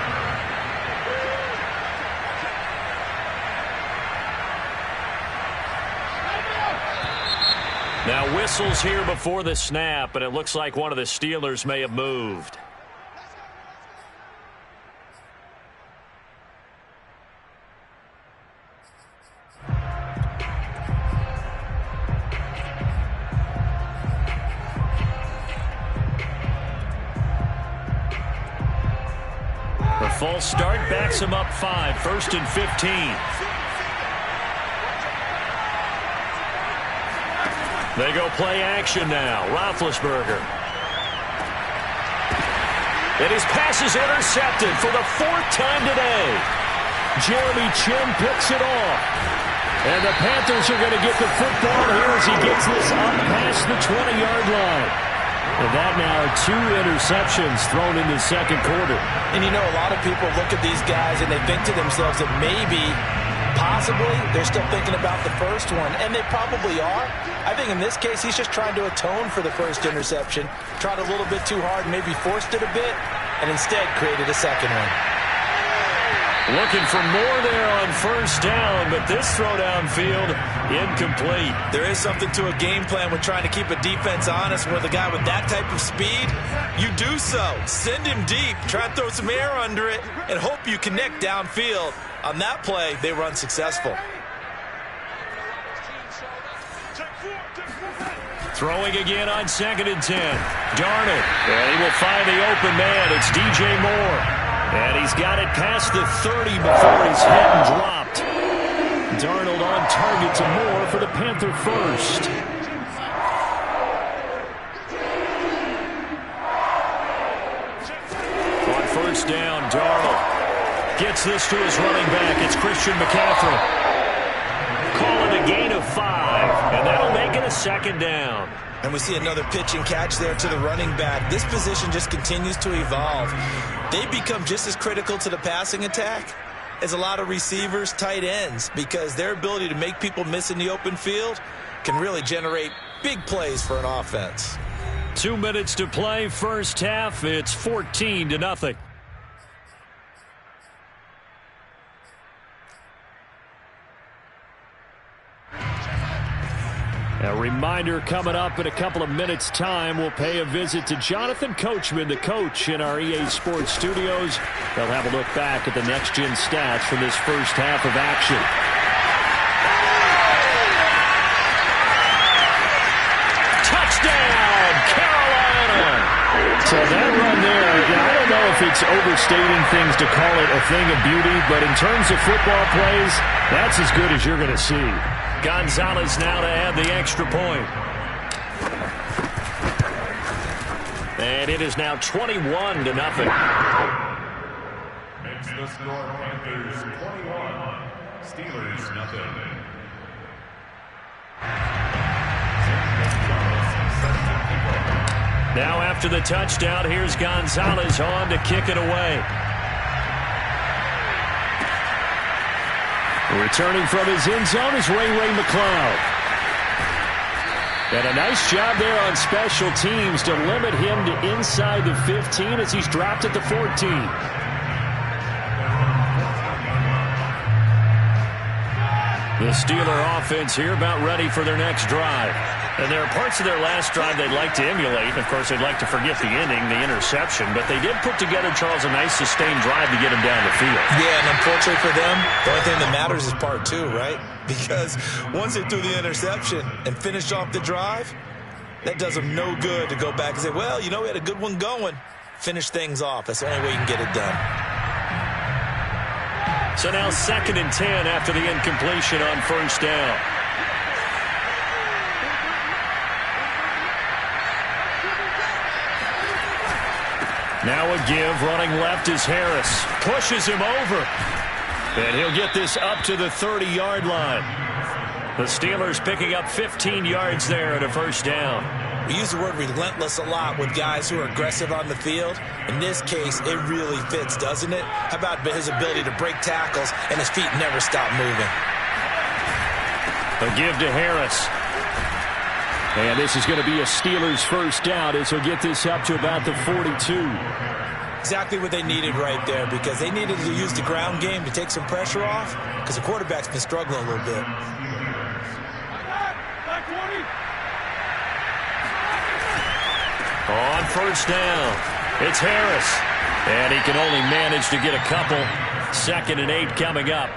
Now whistles here before the snap, and it looks like one of the Steelers may have moved. False start backs him up 5. 1st and 15. They go play action now. Roethlisberger. And his pass is intercepted for the 4th time today. Jeremy Chinn picks it off. And the Panthers are going to get the football here as he gets this up past the 20-yard line. And that now 2 interceptions thrown in the 2nd quarter. And you know, a lot of people look at these guys and they think to themselves that maybe, possibly, they're still thinking about the first one. And they probably are. I think in this case, he's just trying to atone for the first interception. Tried a little bit too hard, maybe forced it a bit, and instead created a second one. Looking for more there on first down, but this throw downfield incomplete. There is something to a game plan with trying to keep a defense honest with a guy with that type of speed. You do so. Send him deep. Try and throw some air under it and hope you connect downfield. On that play, they were unsuccessful. Throwing again on 2nd and 10. Darnold. And he will find the open man. It's DJ Moore. And he's got it past the 30 before he's hit and dropped. Darnold on target to Moore for the Panther first. On first down, Darnold gets this to his running back. It's Christian McCaffrey. Call it a gain of 5, and that'll make it a 2nd down. And we see another pitch and catch there to the running back. This position just continues to evolve. They become just as critical to the passing attack as a lot of receivers, tight ends, because their ability to make people miss in the open field can really generate big plays for an offense. 2 minutes to play, first half. It's 14-0. A reminder coming up in a couple of minutes' time. We'll pay a visit to Jonathan Coachman, the coach in our EA Sports studios. They'll have a look back at the next-gen stats from this first half of action. Touchdown, Carolina! So that run there, I don't know if it's overstating things to call it a thing of beauty, but in terms of football plays, that's as good as you're going to see. Gonzalez now to add the extra point. And it is now 21-0. Makes the score Panthers 21, Steelers nothing. Now after the touchdown, here's Gonzalez on to kick it away. Returning from his end zone is Ray McCloud. And a nice job there on special teams to limit him to inside the 15 as he's dropped at the 14. The Steeler offense here about ready for their next drive. And there are parts of their last drive they'd like to emulate. Of course, they'd like to forget the ending, the interception. But they did put together, Charles, a nice sustained drive to get him down the field. Yeah, and unfortunately for them, the only thing that matters is part 2, right? Because once they threw the interception and finished off the drive, that does them no good to go back and say, well, you know, we had a good one going. Finish things off. That's the only way you can get it done. So now 2nd and 10 after the incompletion on first down. Now a give, running left is Harris. Pushes him over. And he'll get this up to the 30-yard line. The Steelers picking up 15 yards there at a first down. We use the word relentless a lot with guys who are aggressive on the field. In this case, it really fits, doesn't it? How about his ability to break tackles and his feet never stop moving? A give to Harris. And this is going to be a Steelers first down as he'll get this up to about the 42. Exactly what they needed right there, because they needed to use the ground game to take some pressure off, because the quarterback's been struggling a little bit. On first down, it's Harris. And he can only manage to get a couple. 2nd and 8 coming up.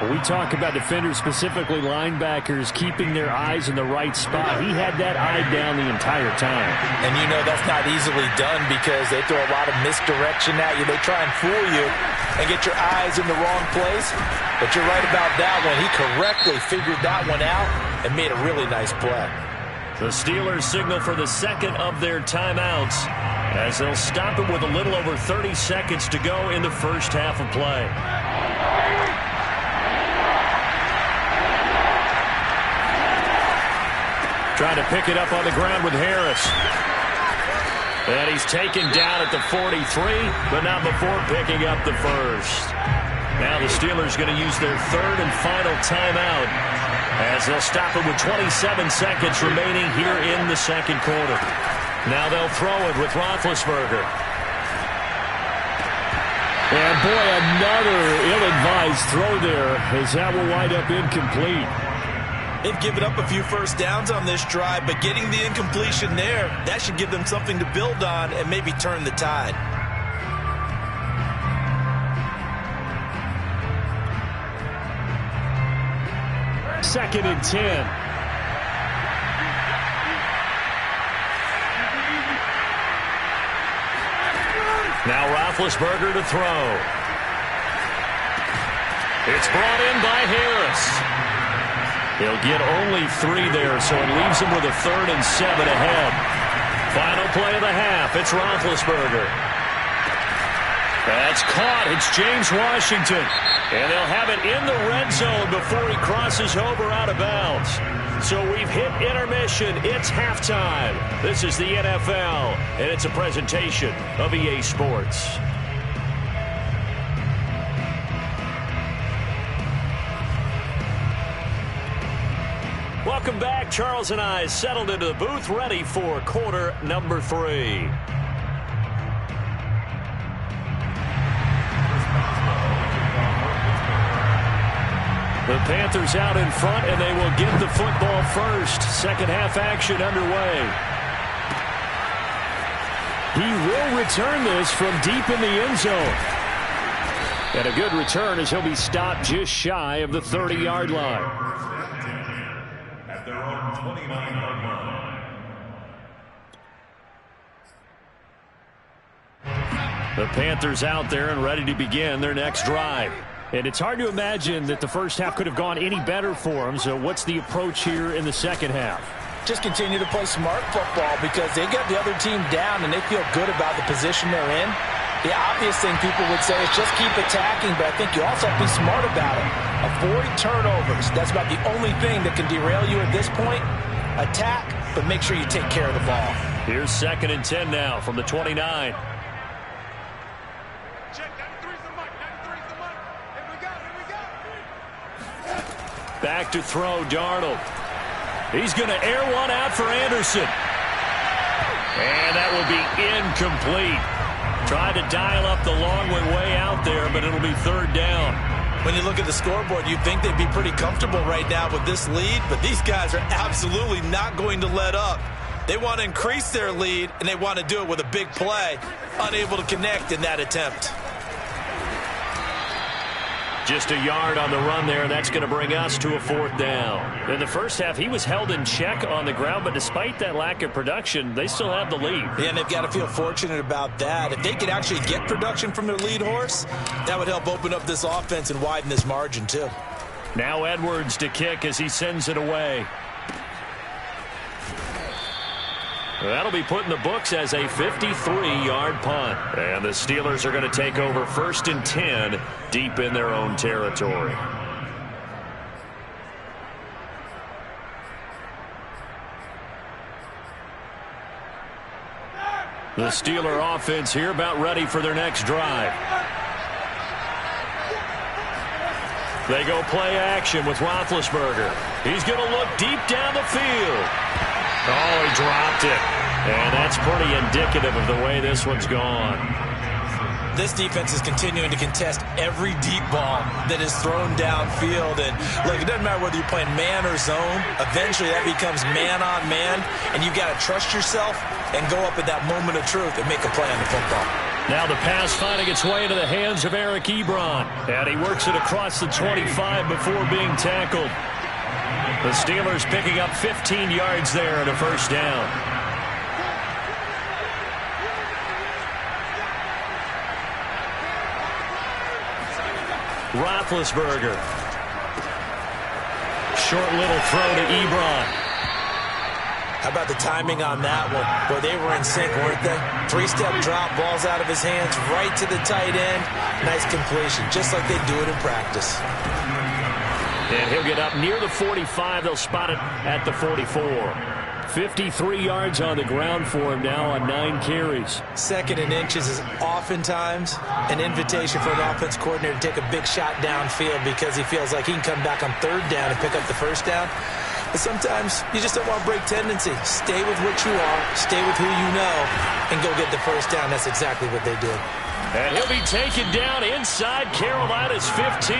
When we talk about defenders, specifically linebackers, keeping their eyes in the right spot, he had that eye down the entire time. And you know that's not easily done because they throw a lot of misdirection at you. They try and fool you and get your eyes in the wrong place. But you're right about that one. He correctly figured that one out and made a really nice play. The Steelers signal for the 2nd of their timeouts as they'll stop it with a little over 30 seconds to go in the first half of play. Trying to pick it up on the ground with Harris. And he's taken down at the 43, but not before picking up the first. Now the Steelers going to use their 3rd and final timeout as they'll stop it with 27 seconds remaining here in the 2nd quarter. Now they'll throw it with Roethlisberger. And boy, another ill-advised throw there, as that will wind up incomplete. They've given up a few first downs on this drive, but getting the incompletion there, that should give them something to build on and maybe turn the tide. Second and 10. Now Roethlisberger to throw. It's brought in by Harris. He'll get only 3 there, so it leaves him with a 3rd and 7 ahead. Final play of the half. It's Roethlisberger. That's caught. It's James Washington. And they'll have it in the red zone before he crosses over out of bounds. So we've hit intermission. It's halftime. This is the NFL, and it's a presentation of EA Sports. Welcome back. Charles and I settled into the booth, ready for quarter number 3. The Panthers out in front, and they will get the football first. Second half action underway. He will return this from deep in the end zone. And a good return as he'll be stopped just shy of the 30-yard line. At their own 29-yard line. The Panthers out there and ready to begin their next drive. And it's hard to imagine that the first half could have gone any better for them. So what's the approach here in the second half? Just continue to play smart football because they got the other team down and they feel good about the position they're in. The obvious thing people would say is just keep attacking, but I think you also have to be smart about it. Avoid turnovers. That's about the only thing that can derail you at this point. Attack, but make sure you take care of the ball. Here's 2nd and 10 now from the 29. Back to throw, Darnold. He's going to air one out for Anderson. And that will be incomplete. Tried to dial up the long way out there, but it'll be 3rd down. When you look at the scoreboard, you'd think they'd be pretty comfortable right now with this lead, but these guys are absolutely not going to let up. They want to increase their lead, and they want to do it with a big play. Unable to connect in that attempt. Just a yard on the run there, and that's going to bring us to a 4th down. In the first half, he was held in check on the ground, but despite that lack of production, they still have the lead. Yeah, and they've got to feel fortunate about that. If they could actually get production from their lead horse, that would help open up this offense and widen this margin, too. Now Edwards to kick as he sends it away. That'll be put in the books as a 53-yard punt. And the Steelers are going to take over 1st and 10 deep in their own territory. The Steeler offense here about ready for their next drive. They go play action with Roethlisberger. He's going to look deep down the field. Oh, he dropped it. And that's pretty indicative of the way this one's gone. This defense is continuing to contest every deep ball that is thrown downfield. And look, it doesn't matter whether you're playing man or zone. Eventually that becomes man on man. And you've got to trust yourself and go up at that moment of truth and make a play on the football. Now the pass finding its way into the hands of Eric Ebron. And he works it across the 25 before being tackled. The Steelers picking up 15 yards there at a 1st down. Roethlisberger. Short little throw to Ebron. How about the timing on that one? Boy, they were in sync, weren't they? 3-step drop, balls out of his hands, right to the tight end. Nice completion, just like they do it in practice. And he'll get up near the 45. They'll spot it at the 44. 53 yards on the ground for him now on 9 carries. 2nd and inches is oftentimes an invitation for an offense coordinator to take a big shot downfield because he feels like he can come back on 3rd down and pick up the 1st down. But sometimes you just don't want to break tendency. Stay with what you are, stay with who you know, and go get the 1st down. That's exactly what they did. And he'll be taken down inside Carolina's 15.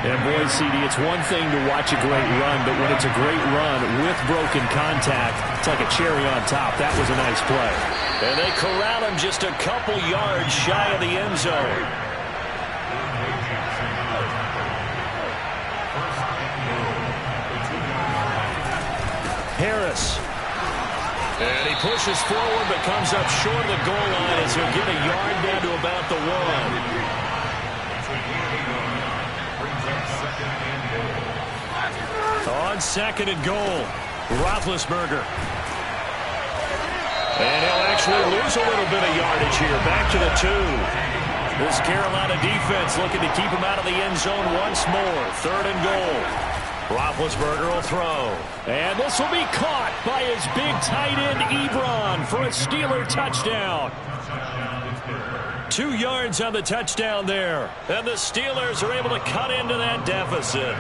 And boy, CD, it's one thing to watch a great run, but when it's a great run with broken contact, it's like a cherry on top. That was a nice play. And they corral him just a couple yards shy of the end zone. Harris. And he pushes forward but comes up short of the goal line as he'll get a yard down to about the 1. On second and goal, Roethlisberger. And he'll actually lose a little bit of yardage here. Back to the 2. This Carolina defense looking to keep him out of the end zone once more. Third and goal. Roethlisberger will throw. And this will be caught by his big tight end, Ebron, for a Steeler touchdown. 2 yards on the touchdown there. And the Steelers are able to cut into that deficit.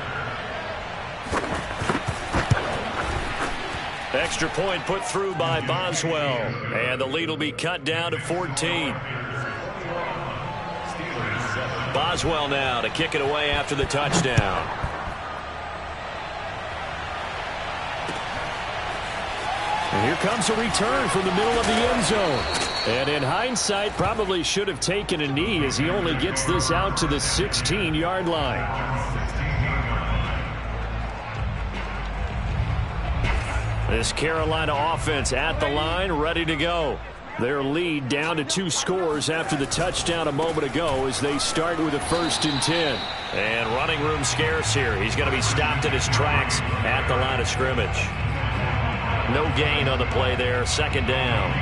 Extra point put through by Boswell. And the lead will be cut down to 14. Boswell now to kick it away after the touchdown. And here comes a return from the middle of the end zone. And in hindsight, probably should have taken a knee as he only gets this out to the 16-yard line. This Carolina offense at the line, ready to go. Their lead down to 2 scores after the touchdown a moment ago as they start with a 1st and 10. And running room scarce here. He's going to be stopped in his tracks at the line of scrimmage. No gain on the play there. Second down.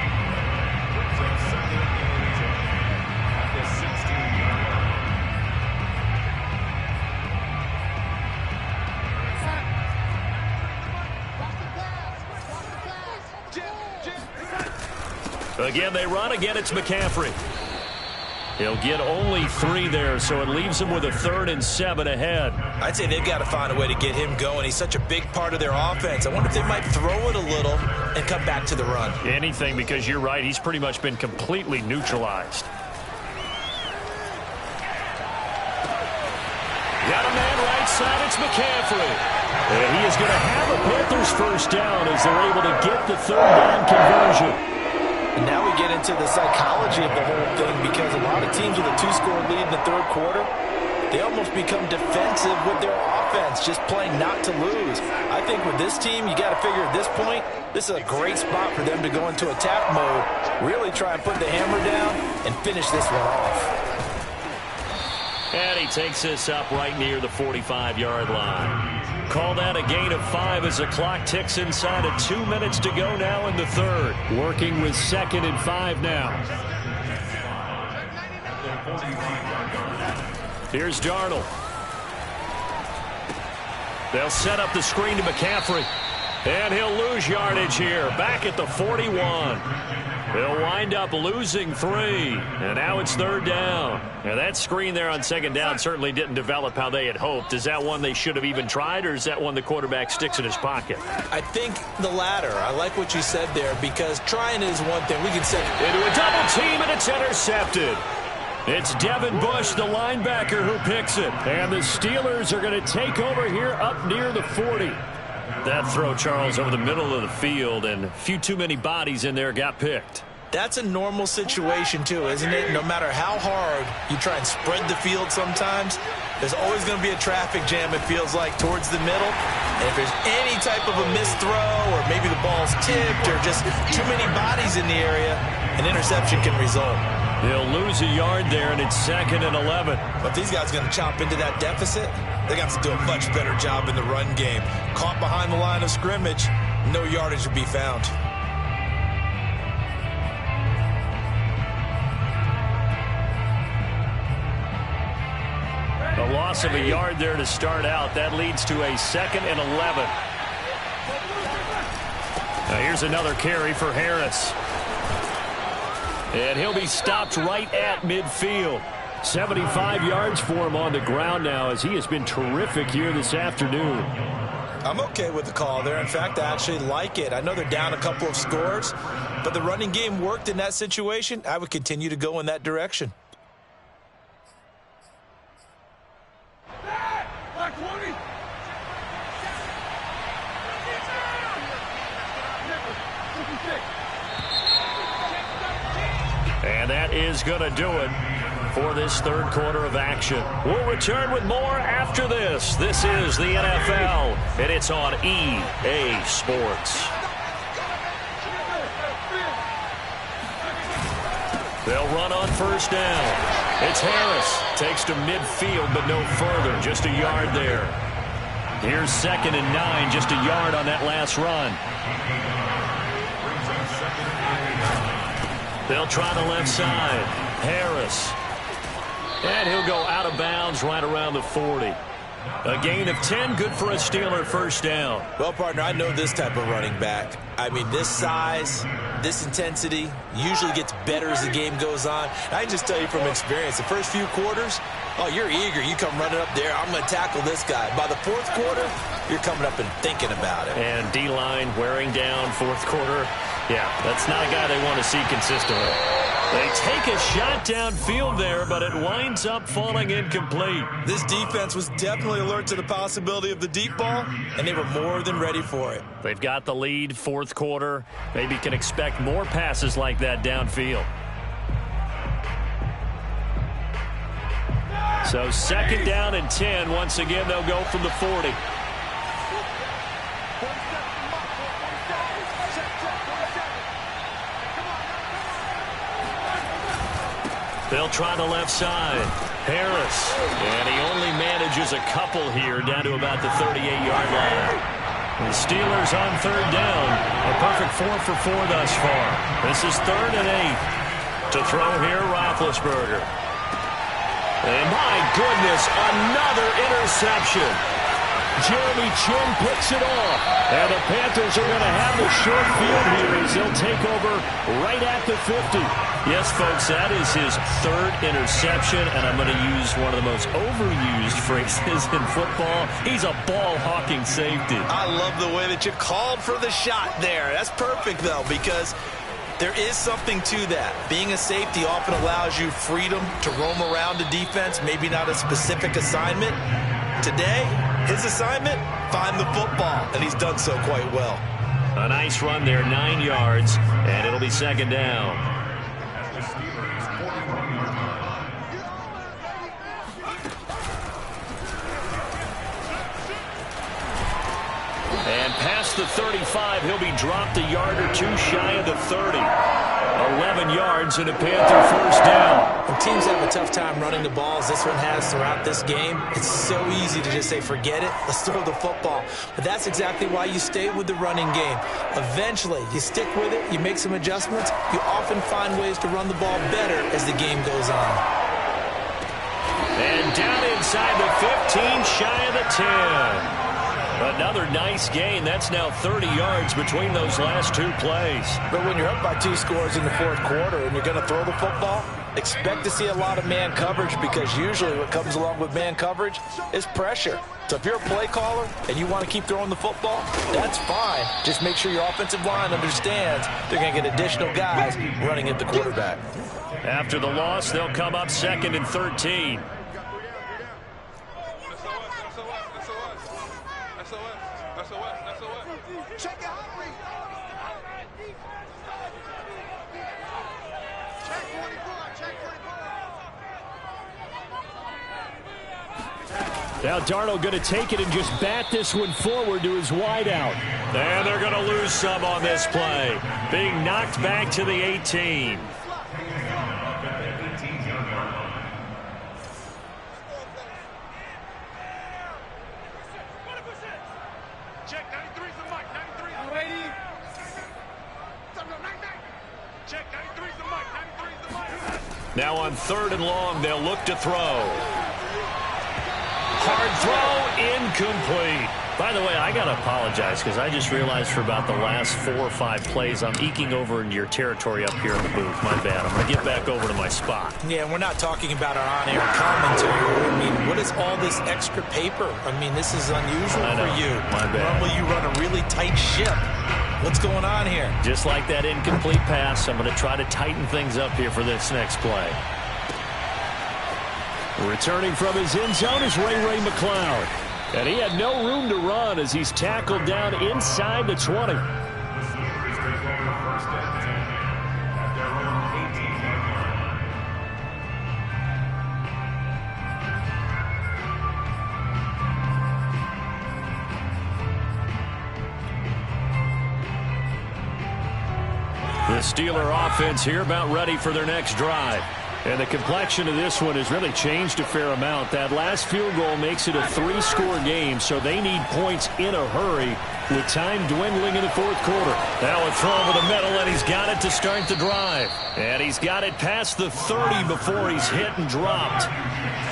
Again, they run. Again, it's McCaffrey. He'll get only 3 there, so it leaves him with a 3rd and 7 ahead. I'd say they've got to find a way to get him going. He's such a big part of their offense. I wonder if they might throw it a little and come back to the run. Anything, because you're right. He's pretty much been completely neutralized. Got a man right side. It's McCaffrey. And he is going to have a Panthers first down as they're able to get the 3rd down conversion. And now we get into the psychology of the whole thing, because a lot of teams with a 2-score lead in the 3rd quarter, they almost become defensive with their offense, just playing not to lose. I think with this team, you got to figure at this point, this is a great spot for them to go into attack mode, really try and put the hammer down and finish this one off. And he takes this up right near the 45-yard line. Call that a gain of 5 as the clock ticks inside of 2 minutes to go now in the 3rd. Working with 2nd and 5 now. Here's Darnold. They'll set up the screen to McCaffrey. And he'll lose yardage here. Back at the 41. They'll wind up losing 3. And now it's 3rd down. Now that screen there on 2nd down certainly didn't develop how they had hoped. Is that one they should have even tried, or is that one the quarterback sticks in his pocket? I think the latter. I like what you said there, because trying is one thing. We can say into a double team, and it's intercepted. It's Devin Bush, the linebacker, who picks it. And the Steelers are going to take over here up near the 40. That throw, Charles, over the middle of the field, and a few too many bodies in there got picked. That's a normal situation, too, isn't it? No matter how hard you try and spread the field sometimes, there's always going to be a traffic jam, it feels like, towards the middle. And if there's any type of a missed throw, or maybe the ball's tipped, or just too many bodies in the area, an interception can result. They'll lose a yard there, and it's 2nd and 11. But these guys are going to chop into that deficit. They're going to have to do a much better job in the run game. Caught behind the line of scrimmage, no yardage to be found. A loss of a yard there to start out. That leads to a 2nd and 11. Now here's another carry for Harris. And he'll be stopped right at midfield. 75 yards for him on the ground now, as he has been terrific here this afternoon. I'm okay with the call there. In fact, I actually like it. I know they're down a couple of scores, but the running game worked in that situation. I would continue to go in that direction. And that is going to do it for this third quarter of action. We'll return with more after this. This is the NFL, and it's on EA Sports. They'll run on first down. It's Harris. Takes to midfield, but no further. Just a yard there. Here's 2nd and 9. Just a yard on that last run. They'll try the left side. Harris. And he'll go out of bounds right around the 40. A gain of 10, good for a Steeler first down. Well, partner, I know this type of running back. I mean, this size, this intensity usually gets better as the game goes on. I can just tell you from experience, the first few quarters, oh, you're eager. You come running up there, I'm going to tackle this guy. By the fourth quarter, you're coming up and thinking about it. And D-line wearing down fourth quarter. Yeah, that's not a guy they want to see consistently. They take a shot downfield there, but it winds up falling incomplete. This defense was definitely alert to the possibility of the deep ball, and they were more than ready for it. They've got the lead, fourth quarter. Maybe can expect more passes like that downfield. So 2nd down and 10. Once again, they'll go from the 40. They'll try the left side. Harris. And he only manages a couple here down to about the 38-yard line. The Steelers on third down. A perfect 4 for 4 thus far. This is 3rd and 8. To throw here, Roethlisberger. And my goodness, another interception. Jeremy Chinn picks it off. And the Panthers are going to have the short field here as they'll take over right at the 50. Yes, folks, that is his 3rd interception, and I'm going to use one of the most overused phrases in football. He's a ball-hawking safety. I love the way that you called for the shot there. That's perfect, though, because there is something to that. Being a safety often allows you freedom to roam around the defense, maybe not a specific assignment. Today, his assignment, find the football, and he's done so quite well. A nice run there, 9 yards, and it'll be 2nd down. And past the 35, he'll be dropped a yard or two shy of the 30. 11 yards and a Panther first down. When teams have a tough time running the ball, as this one has throughout this game, it's so easy to just say, forget it, let's throw the football. But that's exactly why you stay with the running game. Eventually, you stick with it, you make some adjustments, you often find ways to run the ball better as the game goes on. And down inside the 15, shy of the 10. Another nice gain. That's now 30 yards between those last 2 plays. But when you're up by 2 scores in the fourth quarter and you're going to throw the football, expect to see a lot of man coverage, because usually what comes along with man coverage is pressure. So if you're a play caller and you want to keep throwing the football, that's fine. Just make sure your offensive line understands they're going to get additional guys running at the quarterback. After the loss, they'll come up 2nd and 13. Now Darnold going to take it and just bat this one forward to his wideout. And they're going to lose some on this play. Being knocked back to the 18. Now on 3rd and long, they'll look to throw. Hard throw, incomplete. By the way, I got to apologize because I just realized for about the last 4 or 5 plays, I'm eking over into your territory up here in the booth. My bad. I'm going to get back over to my spot. Yeah, we're not talking about our on-air commentary. I mean, what is all this extra paper? I mean, this is unusual for you. My bad. Normally you run a really tight ship. What's going on here? Just like that incomplete pass, I'm going to try to tighten things up here for this next play. Returning from his end zone is Ray McCloud. And he had no room to run as he's tackled down inside the 20. The Steelers declare first and 10 at their own 18-yard line. The Steeler offense here about ready for their next drive. And the complexion of this one has really changed a fair amount. That last field goal makes it a 3-score game, so they need points in a hurry with time dwindling in the fourth quarter. Now a throw over the middle, and he's got it to start the drive. And he's got it past the 30 before he's hit and dropped.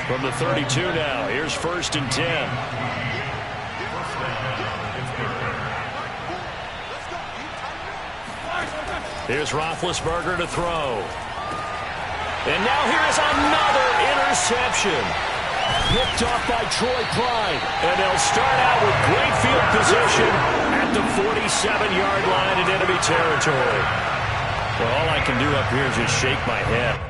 From the 32 now, here's 1st and 10. Here's Roethlisberger to throw. And now here is another interception. Picked off by Troy Pride. And they'll start out with great field position at the 47-yard line in enemy territory. Well, all I can do up here is just shake my head.